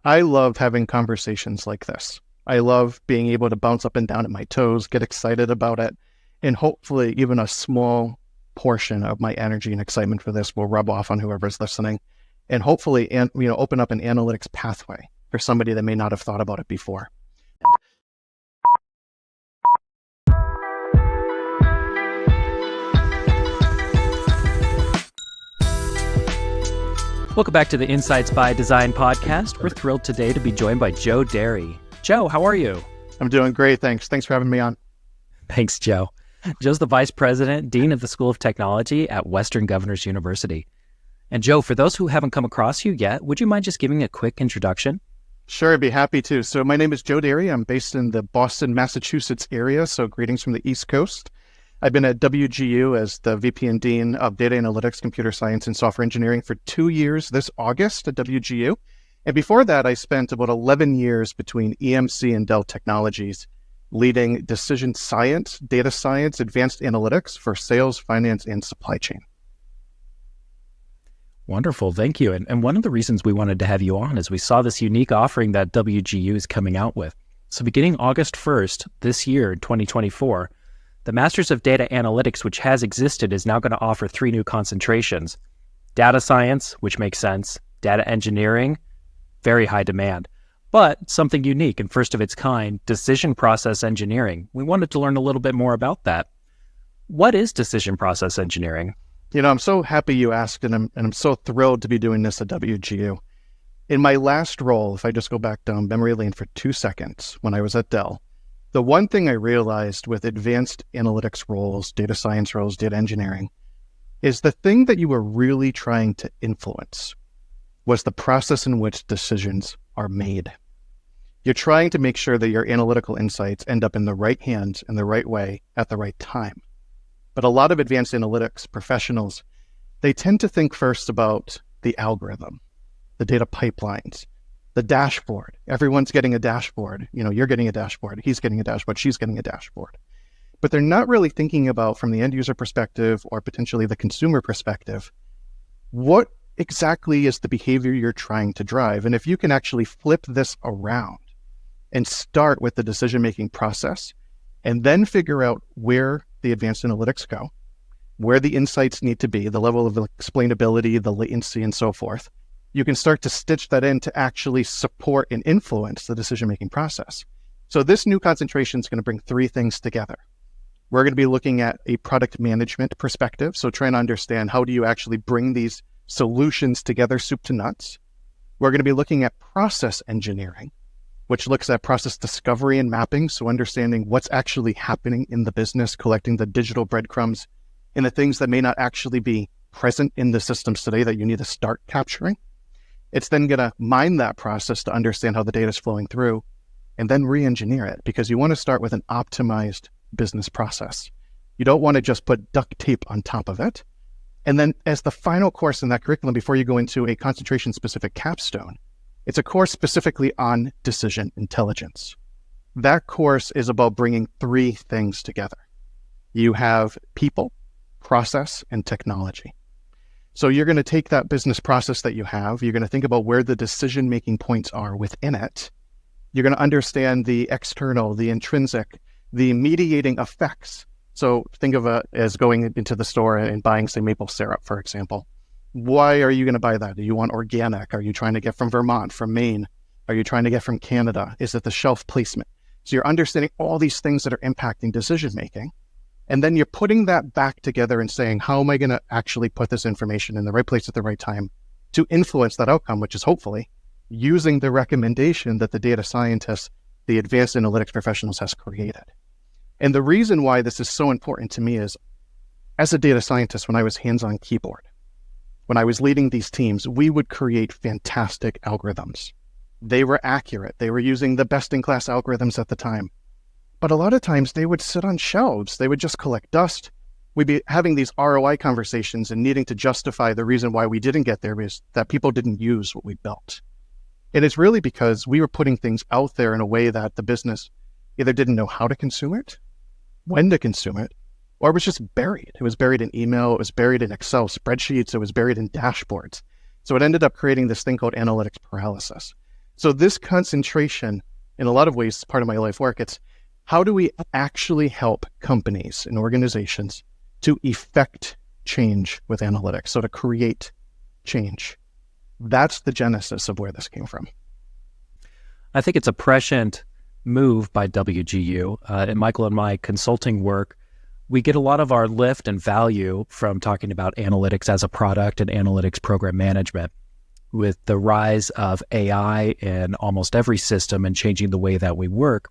I love having conversations like this. I love being able to bounce up and down at my toes, get excited about it, and hopefully even a small portion of my energy and excitement for this will rub off on whoever's listening, and hopefully, open up an analytics pathway for somebody that may not have thought about it before. Welcome back to the Insights by Design podcast. We're thrilled today to be joined by Joe Dery. Joe, how are you? I'm doing great, thanks. Thanks for having me on. Thanks, Joe. Joe's the Vice President, Dean of the School of Technology at Western Governors University. And Joe, for those who haven't come across you yet, would you mind just giving a quick introduction? Sure, I'd be happy to. So my name is Joe Dery. I'm based in the Boston, Massachusetts area, so greetings from the East Coast. I've been at WGU as the VP and Dean of Data Analytics, Computer Science, and Software Engineering for 2 years this August at WGU. And before that, I spent about 11 years between EMC and Dell Technologies, leading decision science, data science, advanced analytics for sales, finance, and supply chain. Wonderful. Thank you. And one of the reasons we wanted to have you on is we saw this unique offering that WGU is coming out with. So beginning August 1st this year, 2024, the Masters of Data Analytics, which has existed, is now going to offer 3 new concentrations. Data science, which makes sense. Data engineering, very high demand. But something unique and first of its kind, decision process engineering. We wanted to learn a little bit more about that. What is decision process engineering? I'm so happy you asked, and I'm so thrilled to be doing this at WGU. In my last role, if I just go back down memory lane for 2 seconds, when I was at Dell, the one thing I realized with advanced analytics roles, data science roles, data engineering, is the thing that you were really trying to influence was the process in which decisions are made. You're trying to make sure that your analytical insights end up in the right hands in the right way at the right time. But a lot of advanced analytics professionals, they tend to think first about the algorithm, the data pipelines, the dashboard. Everyone's getting a dashboard. You're getting a dashboard. He's getting a dashboard. She's getting a dashboard. But they're not really thinking about, from the end user perspective or potentially the consumer perspective, what exactly is the behavior you're trying to drive? And if you can actually flip this around and start with the decision-making process and then figure out where the advanced analytics go, where the insights need to be, the level of explainability, the latency, and so forth, you can start to stitch that in to actually support and influence the decision-making process. So this new concentration is going to bring 3 things together. We're going to be looking at a product management perspective, so trying to understand how do you actually bring these solutions together, soup to nuts. We're going to be looking at process engineering, which looks at process discovery and mapping, so understanding what's actually happening in the business, collecting the digital breadcrumbs and the things that may not actually be present in the systems today that you need to start capturing. It's then going to mine that process to understand how the data is flowing through and then re-engineer it, because you want to start with an optimized business process. You don't want to just put duct tape on top of it. And then as the final course in that curriculum, before you go into a concentration-specific capstone, it's a course specifically on decision intelligence. That course is about bringing 3 things together. You have people, process, and technology. So you're going to take that business process that you have, you're going to think about where the decision-making points are within it. You're going to understand the external, the intrinsic, the mediating effects. So think of it as going into the store and buying, say, maple syrup, for example. Why are you going to buy that? Do you want organic? Are you trying to get from Vermont, from Maine? Are you trying to get from Canada? Is it the shelf placement? So you're understanding all these things that are impacting decision-making. And then you're putting that back together and saying, how am I going to actually put this information in the right place at the right time to influence that outcome, which is hopefully using the recommendation that the data scientists, the advanced analytics professionals has created. And the reason why this is so important to me is, as a data scientist, when I was hands-on keyboard, when I was leading these teams, we would create fantastic algorithms. They were accurate. They were using the best-in-class algorithms at the time. But a lot of times they would sit on shelves. They would just collect dust. We'd be having these ROI conversations and needing to justify the reason why we didn't get there is that people didn't use what we built. And it's really because we were putting things out there in a way that the business either didn't know how to consume it, when to consume it, or it was just buried. It was buried in email. It was buried in Excel spreadsheets. It was buried in dashboards. So it ended up creating this thing called analytics paralysis. So this concentration, in a lot of ways, is part of my life work. It's how do we actually help companies and organizations to effect change with analytics, so to create change. That's the genesis of where this came from. I think it's a prescient move by WGU. In Michael and my consulting work, we get a lot of our lift and value from talking about analytics as a product and analytics program management. With the rise of AI in almost every system and changing the way that we work,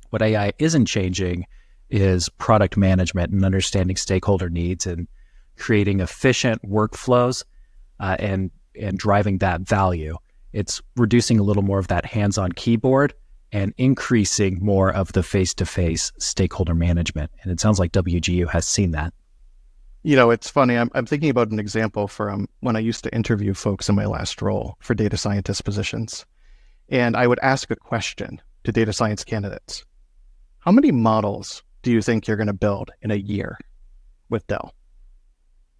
what AI isn't changing is product management and understanding stakeholder needs and creating efficient workflows and driving that value. It's reducing a little more of that hands-on keyboard and increasing more of the face-to-face stakeholder management. And it sounds like WGU has seen that. You know, it's funny. I'm thinking about an example from when I used to interview folks in my last role for data scientist positions. And I would ask a question to data science candidates. How many models do you think you're going to build in a year with Dell?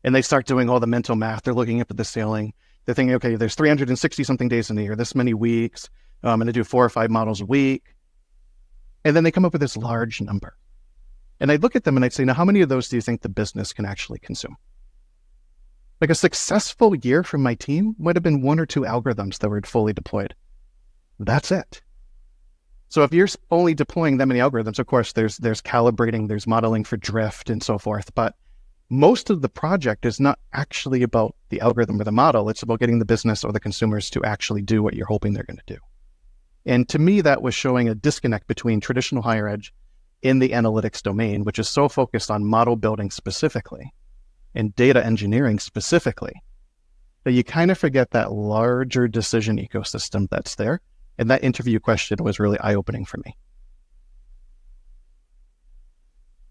And they start doing all the mental math. They're looking up at the ceiling. They're thinking, okay, there's 360 something days in a year, this many weeks. I'm going to do 4 or 5 models a week. And then they come up with this large number. And I'd look at them and I'd say, now, how many of those do you think the business can actually consume? Like a successful year from my team would have been 1 or 2 algorithms that were fully deployed. That's it. So if you're only deploying that many algorithms, of course, there's calibrating, there's modeling for drift and so forth. But most of the project is not actually about the algorithm or the model. It's about getting the business or the consumers to actually do what you're hoping they're going to do. And to me, that was showing a disconnect between traditional higher ed in the analytics domain, which is so focused on model building specifically and data engineering specifically, that you kind of forget that larger decision ecosystem that's there. And that interview question was really eye-opening for me.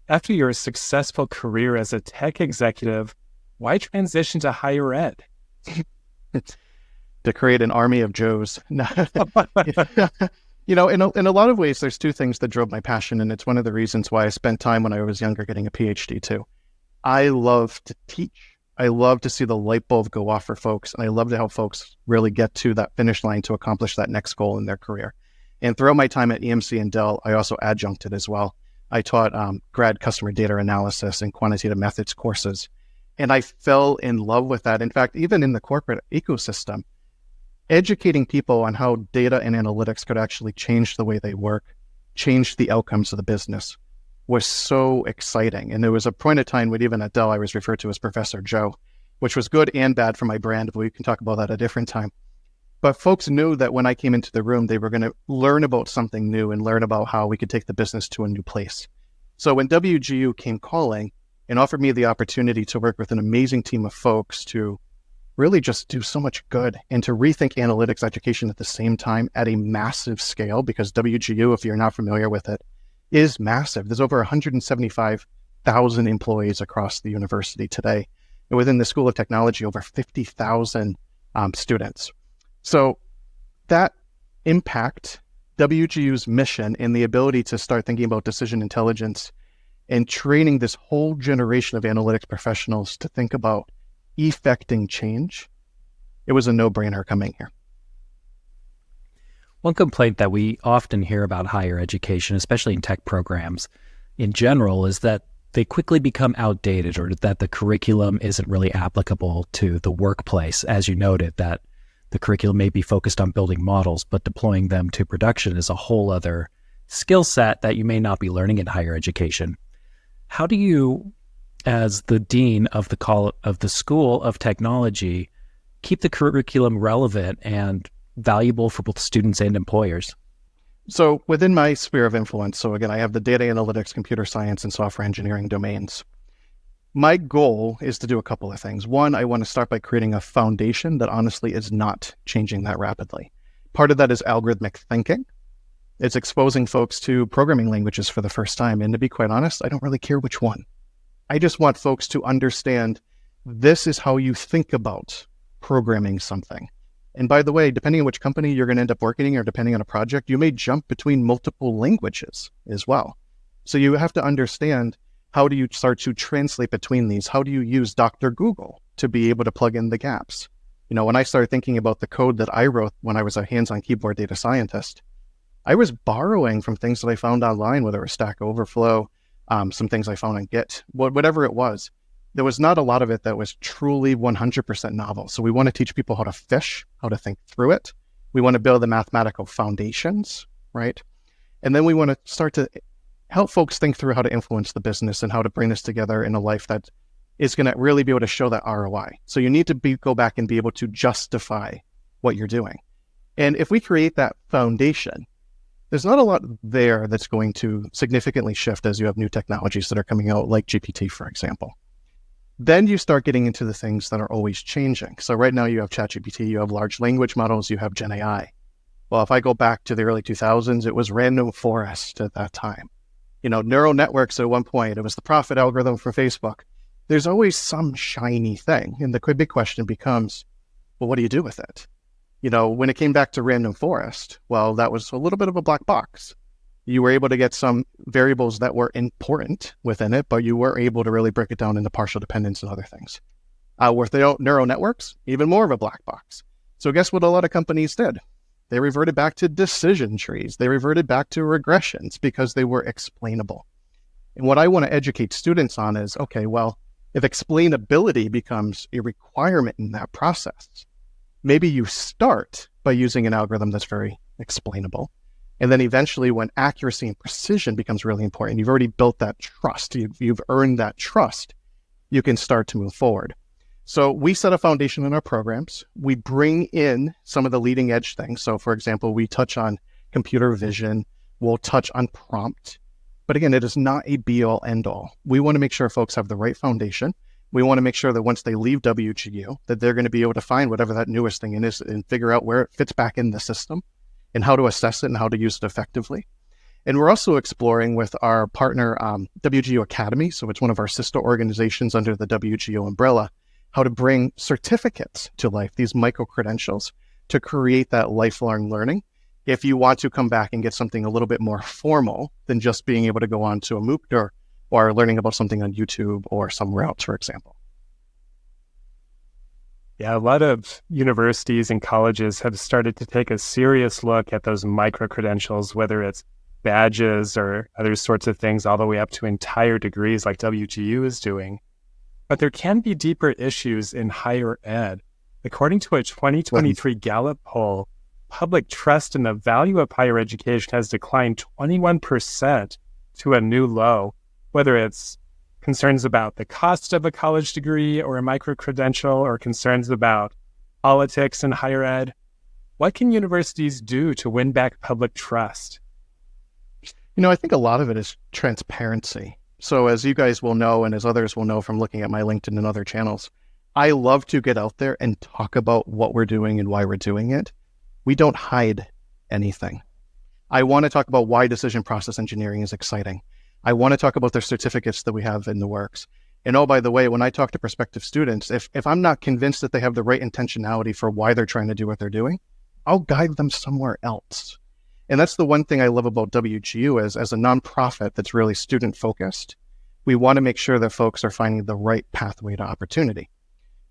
After your successful career as a tech executive, why transition to higher ed? To create an army of Joes. You know, in a lot of ways, there's 2 things that drove my passion, and it's one of the reasons why I spent time when I was younger getting a PhD too. I love to teach. I love to see the light bulb go off for folks, and I love to help folks really get to that finish line to accomplish that next goal in their career. And throughout my time at EMC and Dell, I also adjuncted as well. I taught grad customer data analysis and quantitative methods courses, and I fell in love with that. In fact, even in the corporate ecosystem, educating people on how data and analytics could actually change the way they work, change the outcomes of the business, was so exciting. And there was a point of time when even at Dell, I was referred to as Professor Joe, which was good and bad for my brand, but we can talk about that at a different time. But folks knew that when I came into the room, they were going to learn about something new and learn about how we could take the business to a new place. So when WGU came calling and offered me the opportunity to work with an amazing team of folks to really just do so much good and to rethink analytics education at the same time at a massive scale, because WGU, if you're not familiar with it, is massive. There's over 175,000 employees across the university today. And within the School of Technology, over 50,000 students. So that impact WGU's mission and the ability to start thinking about decision intelligence and training this whole generation of analytics professionals to think about effecting change, it was a no-brainer coming here. One complaint that we often hear about higher education, especially in tech programs in general, is that they quickly become outdated, or that the curriculum isn't really applicable to the workplace. As you noted, that the curriculum may be focused on building models, but deploying them to production is a whole other skill set that you may not be learning in higher education. How do you, as the dean of the School of Technology, keep the curriculum relevant and valuable for both students and employers? So within my sphere of influence, so again, I have the data analytics, computer science, and software engineering domains. My goal is to do a couple of things. One, I want to start by creating a foundation that honestly is not changing that rapidly. Part of that is algorithmic thinking. It's exposing folks to programming languages for the first time. And to be quite honest, I don't really care which one. I just want folks to understand this is how you think about programming something. And by the way, depending on which company you're going to end up working or depending on a project, you may jump between multiple languages as well. So you have to understand, how do you start to translate between these? How do you use Dr. Google to be able to plug in the gaps? When I started thinking about the code that I wrote when I was a hands-on keyboard data scientist, I was borrowing from things that I found online, whether it was Stack Overflow, some things I found on Git, whatever it was. There was not a lot of it that was truly 100% novel. So we want to teach people how to fish, how to think through it. We want to build the mathematical foundations, right? And then we want to start to help folks think through how to influence the business and how to bring this together in a life that is going to really be able to show that ROI. So you need to go back and be able to justify what you're doing. And if we create that foundation, there's not a lot there that's going to significantly shift as you have new technologies that are coming out, like GPT, for example. Then you start getting into the things that are always changing. So right now you have ChatGPT, you have large language models, you have Gen AI. Well, if I go back to the early 2000s, it was random forest at that time. Neural networks at one point, it was the profit algorithm for Facebook. There's always some shiny thing. And the big question becomes, well, what do you do with it? When it came back to random forest, well, that was a little bit of a black box. You were able to get some variables that were important within it, but you were able to really break it down into partial dependence and other things. With the neural networks, even more of a black box. So guess what a lot of companies did? They reverted back to decision trees. They reverted back to regressions because they were explainable. And what I want to educate students on is, okay, well, if explainability becomes a requirement in that process, maybe you start by using an algorithm that's very explainable. And then eventually when accuracy and precision becomes really important, you've already built that trust, you've earned that trust, you can start to move forward. So we set a foundation in our programs. We bring in some of the leading edge things. So for example, we touch on computer vision, we'll touch on prompt. But again, it is not a be all end all. We want to make sure folks have the right foundation. We want to make sure that once they leave WGU, that they're going to be able to find whatever that newest thing is and figure out where it fits back in the system and how to assess it and how to use it effectively. And we're also exploring with our partner, WGU Academy. So it's one of our sister organizations under the WGU umbrella, how to bring certificates to life, these micro-credentials, to create that lifelong learning. If you want to come back and get something a little bit more formal than just being able to go on to a MOOC or learning about something on YouTube or somewhere else, for example. Yeah, a lot of universities and colleges have started to take a serious look at those micro-credentials, whether it's badges or other sorts of things, all the way up to entire degrees like WGU is doing. But there can be deeper issues in higher ed. According to a 2023 Gallup poll, public trust in the value of higher education has declined 21% to a new low, whether it's concerns about the cost of a college degree or a micro-credential or concerns about politics in higher ed. What can universities do to win back public trust? I think a lot of it is transparency. So as you guys will know, and as others will know from looking at my LinkedIn and other channels, I love to get out there and talk about what we're doing and why we're doing it. We don't hide anything. I want to talk about why decision process engineering is exciting. I want to talk about the certificates that we have in the works. And oh, by the way, when I talk to prospective students, if I'm not convinced that they have the right intentionality for why they're trying to do what they're doing, I'll guide them somewhere else. And that's the one thing I love about WGU is as a nonprofit that's really student focused, we want to make sure that folks are finding the right pathway to opportunity.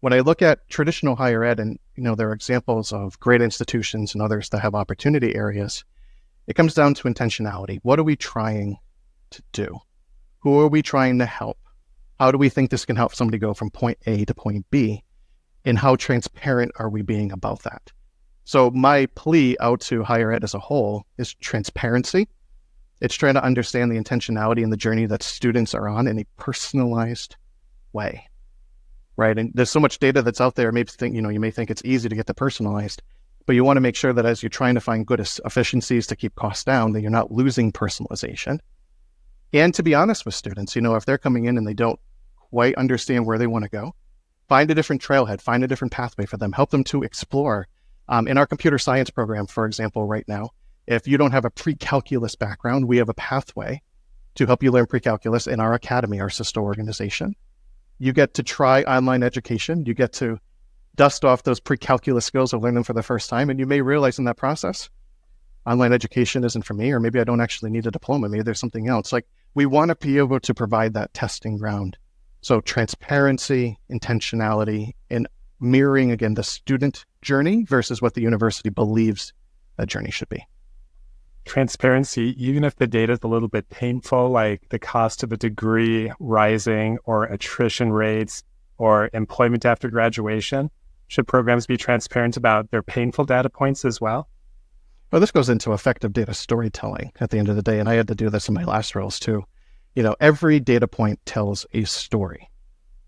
When I look at traditional higher ed, and there are examples of great institutions and others that have opportunity areas, it comes down to intentionality. What are we trying to do? Who are we trying to help? How do we think this can help somebody go from point A to point B? And how transparent are we being about that? So my plea out to higher ed as a whole is transparency. It's trying to understand the intentionality and the journey that students are on in a personalized way, right? And there's so much data that's out there. Maybe you may think it's easy to get the personalized, but you want to make sure that as you're trying to find good efficiencies to keep costs down, that you're not losing personalization. And to be honest with students, if they're coming in and they don't quite understand where they want to go, find a different trailhead, find a different pathway for them, help them to explore. In our computer science program, for example, right now, if you don't have a pre-calculus background, we have a pathway to help you learn pre-calculus in our academy, our sister organization. You get to try online education. You get to dust off those pre-calculus skills or learn them for the first time. And you may realize in that process, online education isn't for me, or maybe I don't actually need a diploma. Maybe there's something else. Like we want to be able to provide that testing ground. So transparency, intentionality, and mirroring, again, the student journey versus what the university believes that journey should be. Transparency, even if the data is a little bit painful, like the cost of a degree rising or attrition rates or employment after graduation, should programs be transparent about their painful data points as well? Well, this goes into effective data storytelling at the end of the day, and I had to do this in my last roles too. Every data point tells a story.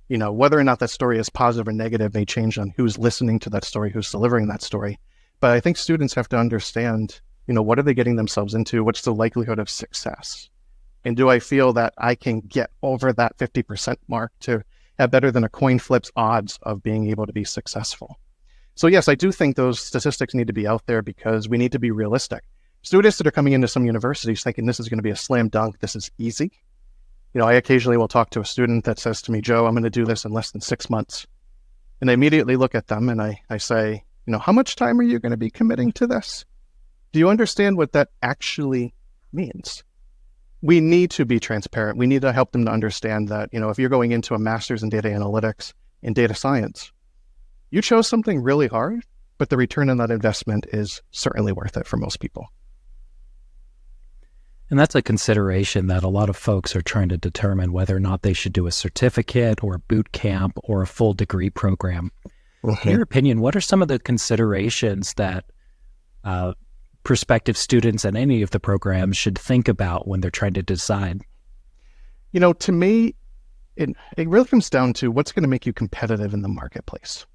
Whether or not that story is positive or negative may change on who's listening to that story, who's delivering that story. But I think students have to understand, what are they getting themselves into? What's the likelihood of success? And do I feel that I can get over that 50% mark to have better than a coin flip's odds of being able to be successful? So yes, I do think those statistics need to be out there because we need to be realistic. Students that are coming into some universities thinking this is going to be a slam dunk, this is easy. I occasionally will talk to a student that says to me, Joe, I'm going to do this in less than 6 months. And I immediately look at them and I say, how much time are you going to be committing to this? Do you understand what that actually means? We need to be transparent. We need to help them to understand that, if you're going into a master's in data analytics and data science, you chose something really hard, but the return on that investment is certainly worth it for most people. And that's a consideration that a lot of folks are trying to determine whether or not they should do a certificate or a boot camp or a full degree program. In your opinion, what are some of the considerations that prospective students in any of the programs should think about when they're trying to decide? To me, it really comes down to what's going to make you competitive in the marketplace.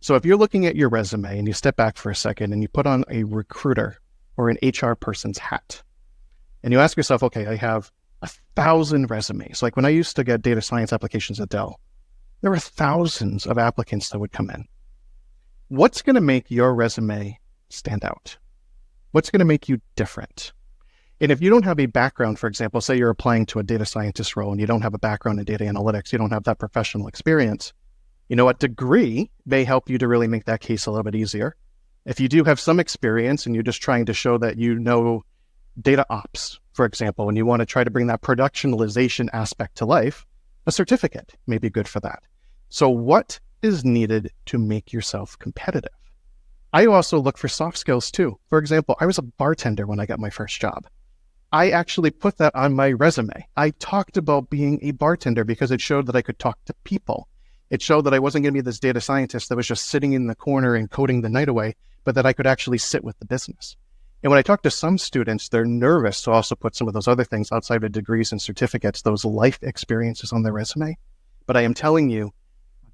So if you're looking at your resume and you step back for a second and you put on a recruiter or an HR person's hat, and you ask yourself, okay, I have 1,000 resumes. Like when I used to get data science applications at Dell, there were thousands of applicants that would come in. What's going to make your resume stand out? What's going to make you different? And if you don't have a background, for example, say you're applying to a data scientist role and you don't have a background in data analytics, you don't have that professional experience, a degree may help you to really make that case a little bit easier. If you do have some experience and you're just trying to show that data ops, for example, and you want to try to bring that productionalization aspect to life, a certificate may be good for that. So what is needed to make yourself competitive? I also look for soft skills too. For example, I was a bartender when I got my first job. I actually put that on my resume. I talked about being a bartender because it showed that I could talk to people. It showed that I wasn't going to be this data scientist that was just sitting in the corner and coding the night away, but that I could actually sit with the business. And when I talk to some students, they're nervous to also put some of those other things outside of degrees and certificates, those life experiences on their resume. But I am telling you,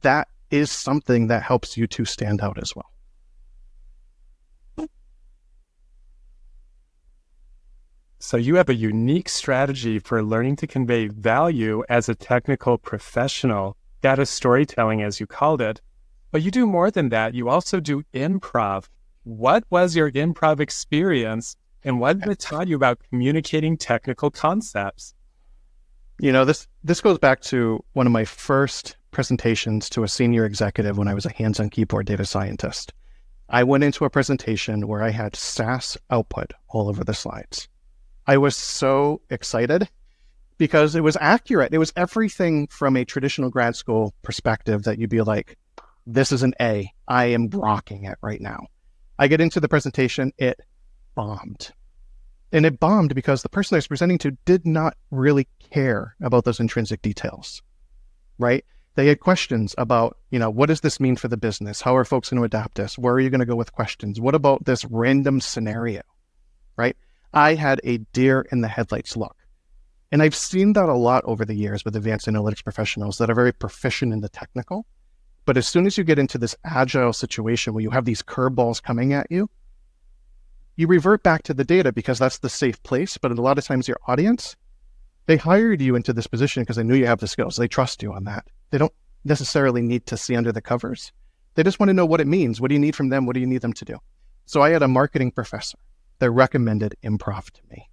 that is something that helps you to stand out as well. So you have a unique strategy for learning to convey value as a technical professional, data storytelling, as you called it. But you do more than that. You also do improv. What was your improv experience and what it taught you about communicating technical concepts? This goes back to one of my first presentations to a senior executive when I was a hands-on keyboard data scientist. I went into a presentation where I had SAS output all over the slides. I was so excited because it was accurate. It was everything from a traditional grad school perspective that you'd be like, this is an A. I am rocking it right now. I get into the presentation, it bombed. And it bombed because the person I was presenting to did not really care about those intrinsic details, right? They had questions about, what does this mean for the business? How are folks going to adapt this? Where are you going to go with questions? What about this random scenario, right? I had a deer in the headlights look. And I've seen that a lot over the years with advanced analytics professionals that are very proficient in the technical. But as soon as you get into this agile situation where you have these curveballs coming at you, you revert back to the data because that's the safe place. But a lot of times your audience, they hired you into this position because they knew you have the skills. They trust you on that. They don't necessarily need to see under the covers. They just want to know what it means. What do you need from them? What do you need them to do? So I had a marketing professor that recommended improv to me.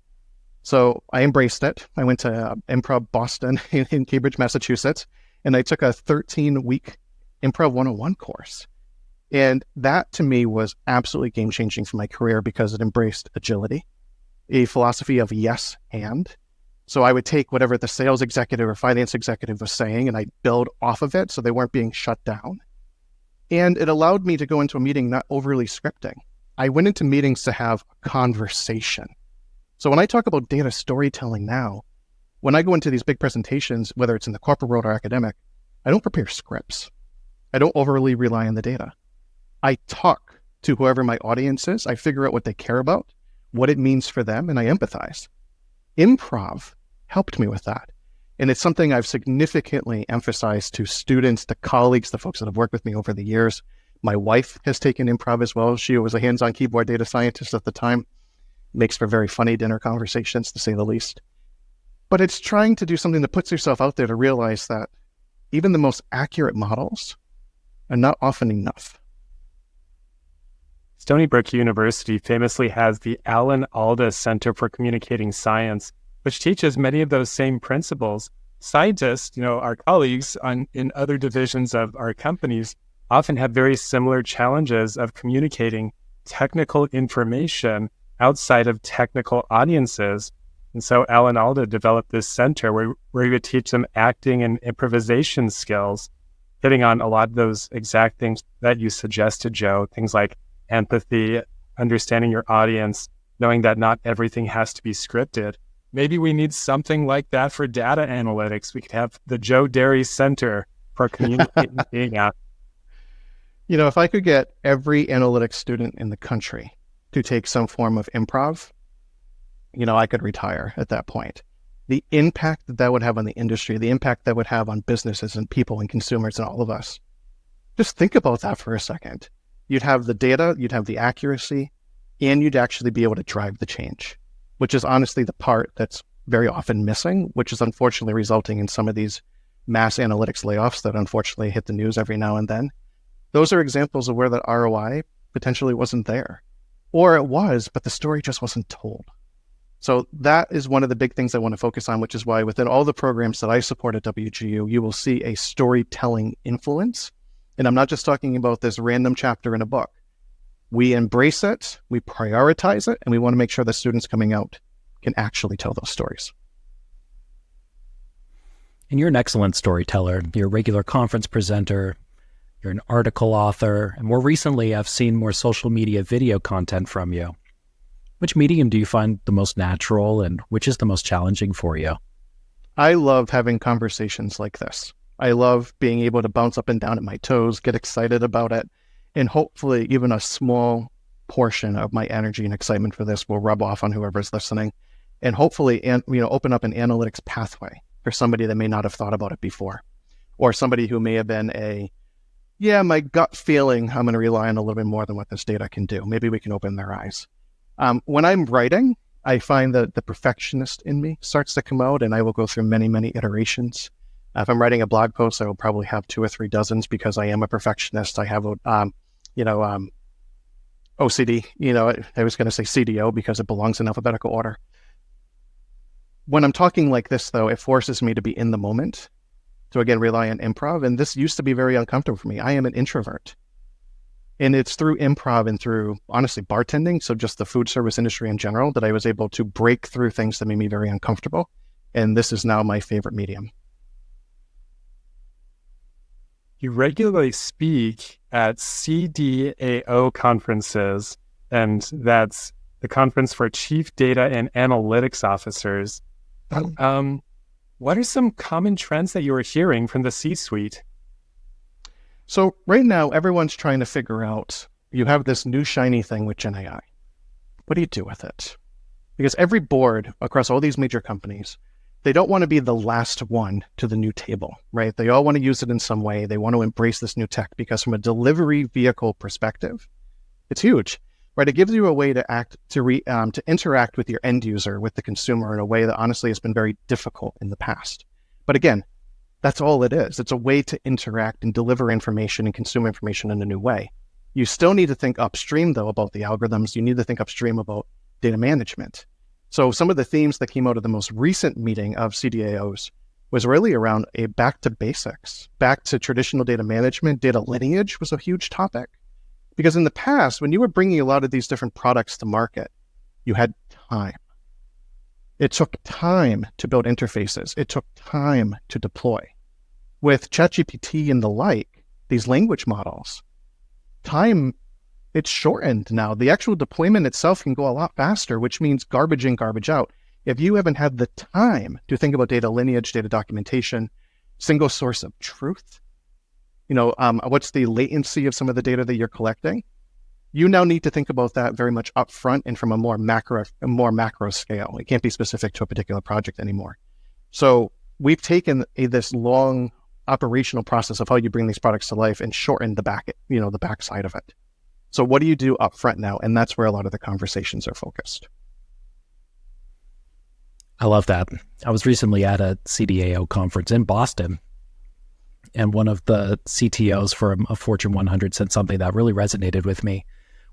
So I embraced it. I went to Improv Boston in Cambridge, Massachusetts, and I took a 13-week Improv 101 course. And that to me was absolutely game-changing for my career because it embraced agility, a philosophy of yes and. So I would take whatever the sales executive or finance executive was saying and I'd build off of it so they weren't being shut down. And it allowed me to go into a meeting not overly scripting. I went into meetings to have a conversation. So when I talk about data storytelling now, when I go into these big presentations, whether it's in the corporate world or academic, I don't prepare scripts. I don't overly rely on the data. I talk to whoever my audience is. I figure out what they care about, what it means for them, and I empathize. Improv helped me with that. And it's something I've significantly emphasized to students, to colleagues, the folks that have worked with me over the years. My wife has taken improv as well. She was a hands-on keyboard data scientist at the time. Makes for very funny dinner conversations, to say the least. But it's trying to do something that puts yourself out there to realize that even the most accurate models are not often enough. Stony Brook University famously has the Alda Center for Communicating Science, which teaches many of those same principles. Scientists, our colleagues in other divisions of our companies often have very similar challenges of communicating technical information outside of technical audiences. And so Alda developed this center where we would teach them acting and improvisation skills, hitting on a lot of those exact things that you suggested, Joe, things like empathy, understanding your audience, knowing that not everything has to be scripted. Maybe we need something like that for data analytics. We could have the Joe Dery Center for communicating data. If I could get every analytics student in the country to take some form of improv, I could retire at that point. The impact that would have on the industry, the impact that would have on businesses and people and consumers and all of us. Just think about that for a second. You'd have the data, you'd have the accuracy, and you'd actually be able to drive the change, which is honestly the part that's very often missing, which is unfortunately resulting in some of these mass analytics layoffs that unfortunately hit the news every now and then. Those are examples of where the ROI potentially wasn't there. Or it was, but the story just wasn't told. So that is one of the big things I want to focus on, which is why within all the programs that I support at WGU, you will see a storytelling influence. And I'm not just talking about this random chapter in a book. We embrace it, we prioritize it, and we want to make sure the students coming out can actually tell those stories. And you're an excellent storyteller. You're a regular conference presenter. You're an article author. And more recently, I've seen more social media video content from you. Which medium do you find the most natural and which is the most challenging for you? I love having conversations like this. I love being able to bounce up and down at my toes, get excited about it, and hopefully even a small portion of my energy and excitement for this will rub off on whoever's listening, and hopefully open up an analytics pathway for somebody that may not have thought about it before, or somebody who may have been my gut feeling, I'm going to rely on a little bit more than what this data can do. Maybe we can open their eyes. When I'm writing, I find that the perfectionist in me starts to come out, and I will go through many, many iterations. If I'm writing a blog post, I will probably have 2 or 3 dozens because I am a perfectionist. I have, OCD. I was going to say CDAO because it belongs in alphabetical order. When I'm talking like this, though, it forces me to be in the moment, to again rely on improv. And this used to be very uncomfortable for me. I am an introvert. And it's through improv and through, honestly, bartending, so just the food service industry in general, that I was able to break through things that made me very uncomfortable. And this is now my favorite medium. You regularly speak at CDAO conferences, and that's the Conference for Chief Data and Analytics Officers. What are some common trends that you are hearing from the C-suite? So right now, everyone's trying to figure out, you have this new shiny thing with Gen AI. What do you do with it? Because every board across all these major companies, they don't want to be the last one to the new table, right? They all want to use it in some way. They want to embrace this new tech because from a delivery vehicle perspective, it's huge, right? It gives you a way to interact with your end user, with the consumer in a way that honestly has been very difficult in the past. But again, that's all it is. It's a way to interact and deliver information and consume information in a new way. You still need to think upstream, though, about the algorithms. You need to think upstream about data management. So some of the themes that came out of the most recent meeting of CDAOs was really around a back to basics, back to traditional data management. Data lineage was a huge topic. Because in the past, when you were bringing a lot of these different products to market, you had time. It took time to build interfaces. It took time to deploy. With ChatGPT and the like, these language models, time, it's shortened now. The actual deployment itself can go a lot faster, which means garbage in, garbage out. If you haven't had the time to think about data lineage, data documentation, single source of truth, what's the latency of some of the data that you're collecting, you now need to think about that very much upfront and from a more macro scale. It can't be specific to a particular project anymore. So we've taken this long operational process of how you bring these products to life and shortened the backside of it. So what do you do upfront now? And that's where a lot of the conversations are focused. I love that. I was recently at a CDAO conference in Boston, and one of the CTOs from a Fortune 100 said something that really resonated with me.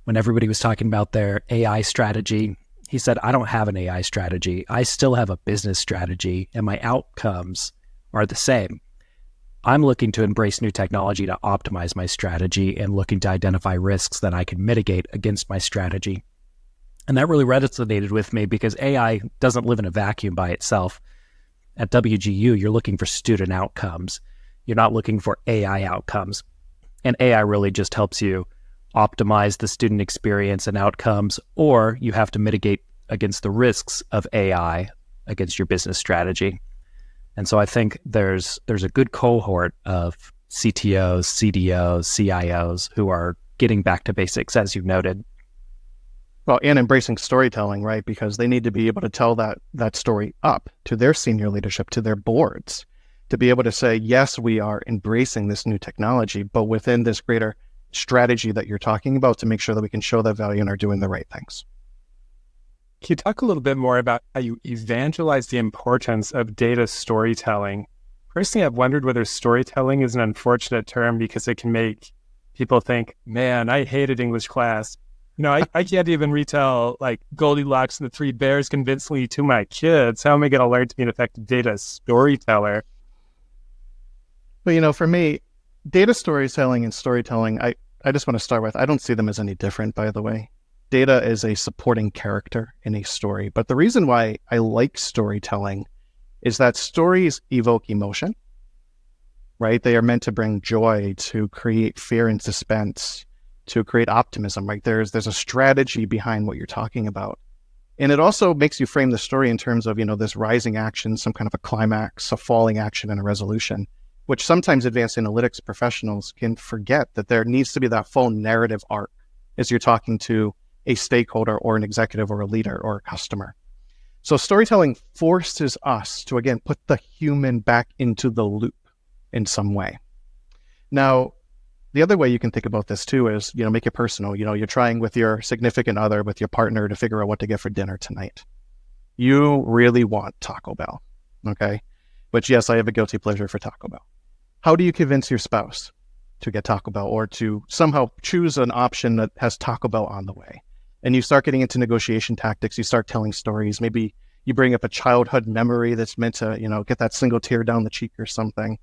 When everybody was talking about their AI strategy, he said, I don't have an AI strategy. I still have a business strategy, and my outcomes are the same. I'm looking to embrace new technology to optimize my strategy and looking to identify risks that I can mitigate against my strategy. And that really resonated with me because AI doesn't live in a vacuum by itself. At WGU, you're looking for student outcomes. You're not looking for AI outcomes. And AI really just helps you optimize the student experience and outcomes, or you have to mitigate against the risks of AI against your business strategy. And so I think there's a good cohort of CTOs, CDOs, CIOs who are getting back to basics, as you've noted. Well, and embracing storytelling, right? Because they need to be able to tell that story up to their senior leadership, to their boards, to be able to say, yes, we are embracing this new technology, but within this greater strategy that you're talking about to make sure that we can show that value and are doing the right things. Can you talk a little bit more about how you evangelize the importance of data storytelling? Personally, I've wondered whether storytelling is an unfortunate term because it can make people think, man, I hated English class. I can't even retell like Goldilocks and the Three Bears convincingly to my kids. How am I going to learn to be an effective data storyteller? Well, for me, data storytelling and storytelling, I just want to start with, I don't see them as any different, by the way. Data is a supporting character in a story. But the reason why I like storytelling is that stories evoke emotion, right? They are meant to bring joy, to create fear and suspense, to create optimism, right? There's a strategy behind what you're talking about. And it also makes you frame the story in terms of, this rising action, some kind of a climax, a falling action, and a resolution, which sometimes advanced analytics professionals can forget that there needs to be that full narrative arc as you're talking to a stakeholder or an executive or a leader or a customer. So storytelling forces us to, again, put the human back into the loop in some way. Now, the other way you can think about this too is, make it personal. You're trying with your significant other, with your partner to figure out what to get for dinner tonight. You really want Taco Bell, okay? Which, yes, I have a guilty pleasure for Taco Bell. How do you convince your spouse to get Taco Bell or to somehow choose an option that has Taco Bell on the way? And you start getting into negotiation tactics. You start telling stories. Maybe you bring up a childhood memory that's meant to, get that single tear down the cheek or something,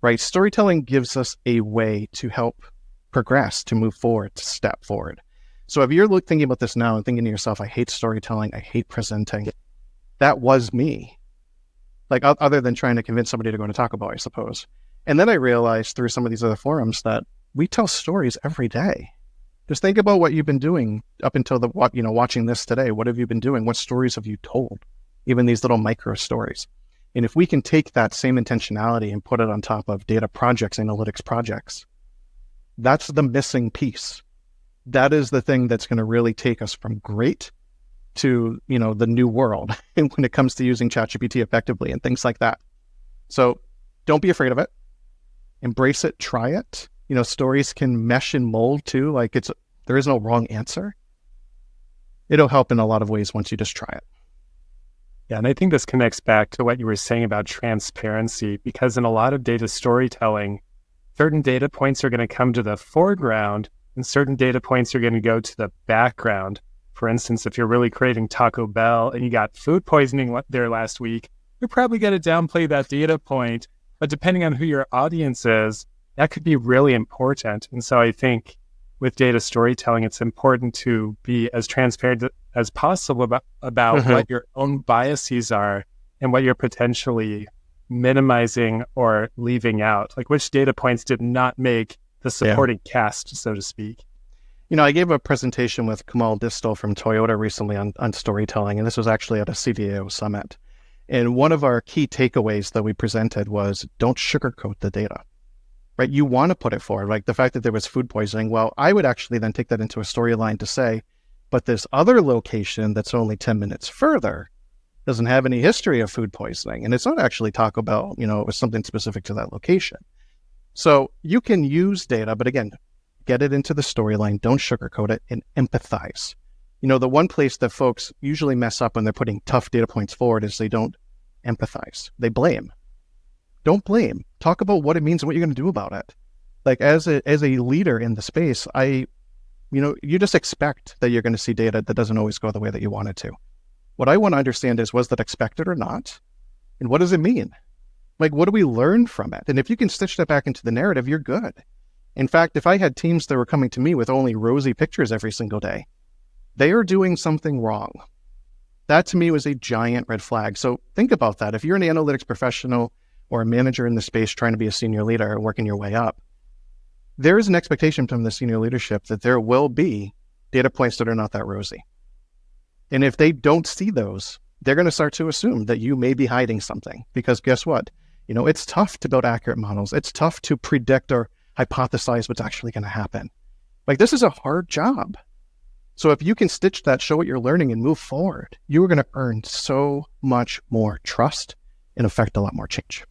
right? Storytelling gives us a way to help progress, to move forward, to step forward. So if you're thinking about this now and thinking to yourself, I hate storytelling, I hate presenting, that was me. Like other than trying to convince somebody to go to Taco Bell, I suppose. And then I realized through some of these other forums that we tell stories every day. Just think about what you've been doing up until watching this today. What have you been doing? What stories have you told? Even these little micro stories. And if we can take that same intentionality and put it on top of data projects, analytics projects, that's the missing piece. That is the thing that's going to really take us from great to, the new world when it comes to using ChatGPT effectively and things like that. So don't be afraid of it. Embrace it, try it. Stories can mesh and mold too. Like there is no wrong answer. It'll help in a lot of ways once you just try it. Yeah, and I think this connects back to what you were saying about transparency, because in a lot of data storytelling, certain data points are going to come to the foreground and certain data points are going to go to the background. For instance, if you're really craving Taco Bell and you got food poisoning there last week, you're probably going to downplay that data point. But depending on who your audience is, that could be really important. And so I think with data storytelling, it's important to be as transparent as possible about what your own biases are and what you're potentially minimizing or leaving out. Like which data points did not make the supporting cast, so to speak. I gave a presentation with Kamal Distal from Toyota recently on storytelling, and this was actually at a CDAO summit. And one of our key takeaways that we presented was don't sugarcoat the data, right? You want to put it forward, like the fact that there was food poisoning. Well, I would actually then take that into a storyline to say, but this other location that's only 10 minutes further doesn't have any history of food poisoning. And it's not actually Taco Bell, it was something specific to that location. So you can use data, but again, get it into the storyline, don't sugarcoat it, and empathize. The one place that folks usually mess up when they're putting tough data points forward is they don't empathize. They blame. Don't blame. Talk about what it means and what you're going to do about it. Like as a leader in the space, you just expect that you're going to see data that doesn't always go the way that you want it to. What I want to understand is, was that expected or not? And what does it mean? Like, what do we learn from it? And if you can stitch that back into the narrative, you're good. In fact, if I had teams that were coming to me with only rosy pictures every single day, they are doing something wrong. That to me was a giant red flag. So think about that. If you're an analytics professional or a manager in the space trying to be a senior leader and working your way up, there is an expectation from the senior leadership that there will be data points that are not that rosy. And if they don't see those, they're going to start to assume that you may be hiding something. Because guess what? It's tough to build accurate models. It's tough to predict or hypothesize what's actually going to happen. Like, this is a hard job. So if you can stitch that, show what you're learning, and move forward, you are going to earn so much more trust and affect a lot more change.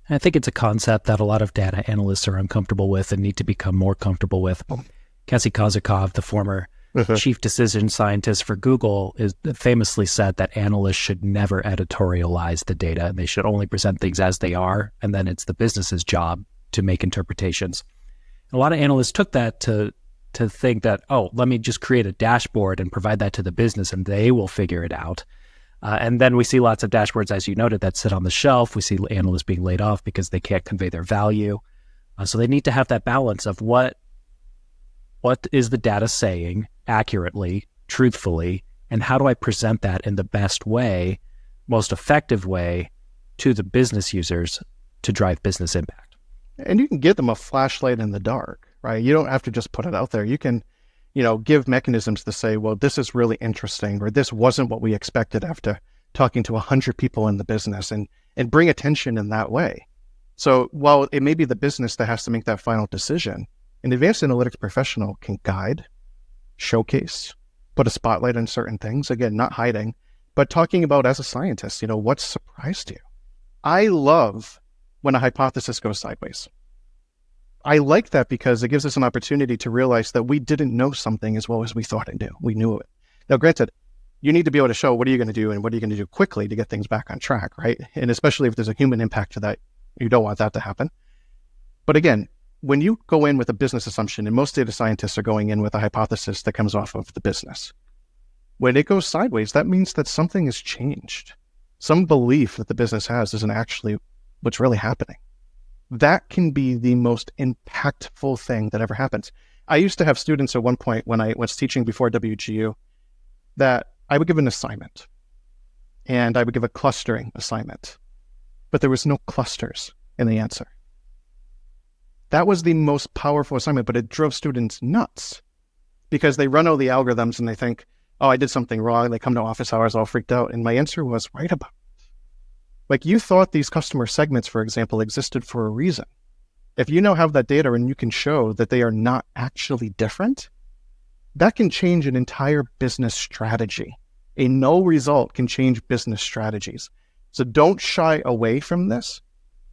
I think it's a concept that a lot of data analysts are uncomfortable with and need to become more comfortable with. Cassie Kozakov, the former chief decision scientist for Google, is famously said that analysts should never editorialize the data. They should only present things as they are, and then it's the business's job to make interpretations. A lot of analysts took that to think that, let me just create a dashboard and provide that to the business and they will figure it out. And then we see lots of dashboards, as you noted, that sit on the shelf. We see analysts being laid off because they can't convey their value. So they need to have that balance of what is the data saying accurately, truthfully, and how do I present that in the best way, most effective way to the business users to drive business impact. And you can give them a flashlight in the dark, right? You don't have to just put it out there. You can, give mechanisms to say, well, this is really interesting, or this wasn't what we expected after talking to 100 people in the business, and bring attention in that way. So while it may be the business that has to make that final decision, an advanced analytics professional can guide, showcase, put a spotlight on certain things. Again, not hiding, but talking about as a scientist, what surprised you? I love when a hypothesis goes sideways. I like that because it gives us an opportunity to realize that we didn't know something as well as we thought it knew. We knew it. Now, granted, you need to be able to show what are you going to do and what are you going to do quickly to get things back on track, right? And especially if there's a human impact to that, you don't want that to happen. But again, when you go in with a business assumption, and most data scientists are going in with a hypothesis that comes off of the business, when it goes sideways, that means that something has changed. Some belief that the business has isn't actually what's really happening. That can be the most impactful thing that ever happens. I used to have students at one point when I was teaching before WGU that I would give an assignment and I would give a clustering assignment, but there was no clusters in the answer. That was the most powerful assignment, but it drove students nuts because they run all the algorithms and they think, oh, I did something wrong. They come to office hours all freaked out. And my answer was right about it. Like, you thought these customer segments, for example, existed for a reason. If you now have that data and you can show that they are not actually different, that can change an entire business strategy. A no result can change business strategies. So don't shy away from this,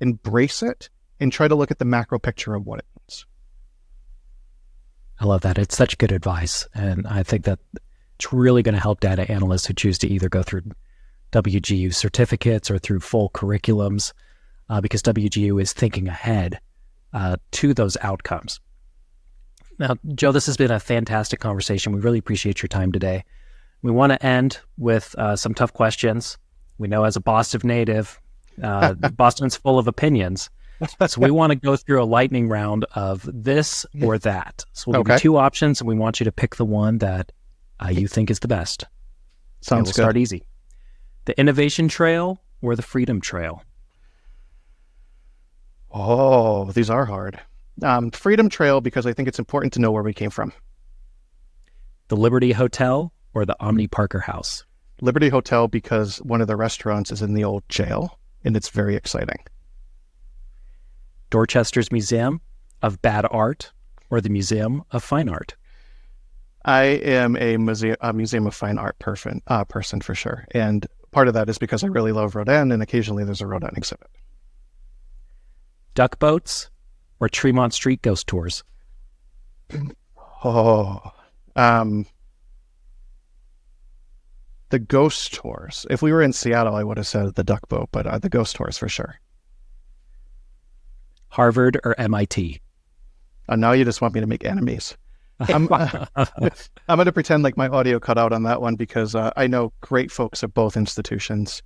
embrace it, and try to look at the macro picture of what it means. I love that. It's such good advice. And I think that it's really going to help data analysts who choose to either go through WGU certificates or through full curriculums, because WGU is thinking ahead to those outcomes. Now, Joe, this has been a fantastic conversation. We really appreciate your time today. We want to end with some tough questions. We know as a Boston native, Boston's full of opinions. So we want to go through a lightning round of this or that. So we'll give you two options, and we want you to pick the one that you think is the best. Sounds we'll good. Start easy. The innovation trail or the freedom trail? Oh, these are hard. Freedom Trail, because I think it's important to know where we came from. The Liberty Hotel or the Omni Parker House? Liberty Hotel, because one of the restaurants is in the old jail, and it's very exciting. Dorchester's Museum of Bad Art or the Museum of Fine Art? I am a Museum of Fine Art person for sure. And part of that is because I really love Rodin, and occasionally there's a Rodin exhibit. Duck boats or Tremont Street ghost tours? Oh, the ghost tours. If we were in Seattle, I would have said the duck boat, but the ghost tours for sure. Harvard or MIT? Now you just want me to make enemies. I'm going to pretend like my audio cut out on that one because I know great folks at both institutions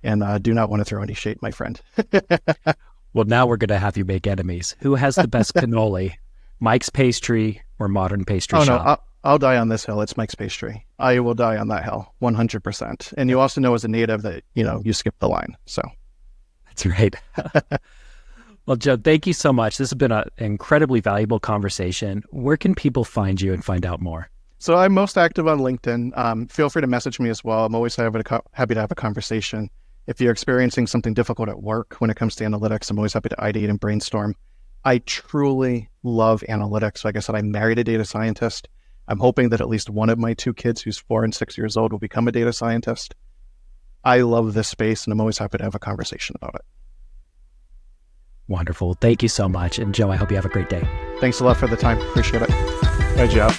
and do not want to throw any shade, my friend. Well, now we're going to have you make enemies. Who has the best cannoli? Mike's Pastry or Modern Pastry Shop? No, I'll die on this hill. It's Mike's Pastry. I will die on that hill, 100%. And you also know as a native that, you skip the line. So that's right. Well, Joe, thank you so much. This has been an incredibly valuable conversation. Where can people find you and find out more? So I'm most active on LinkedIn. Feel free to message me as well. I'm always happy to have a conversation. If you're experiencing something difficult at work when it comes to analytics, I'm always happy to ideate and brainstorm. I truly love analytics. Like I said, I married a data scientist. I'm hoping that at least one of my two kids who's 4 and 6 years old will become a data scientist. I love this space, and I'm always happy to have a conversation about it. Wonderful. Thank you so much. And Joe, I hope you have a great day. Thanks a lot for the time. Appreciate it. Bye, Joe.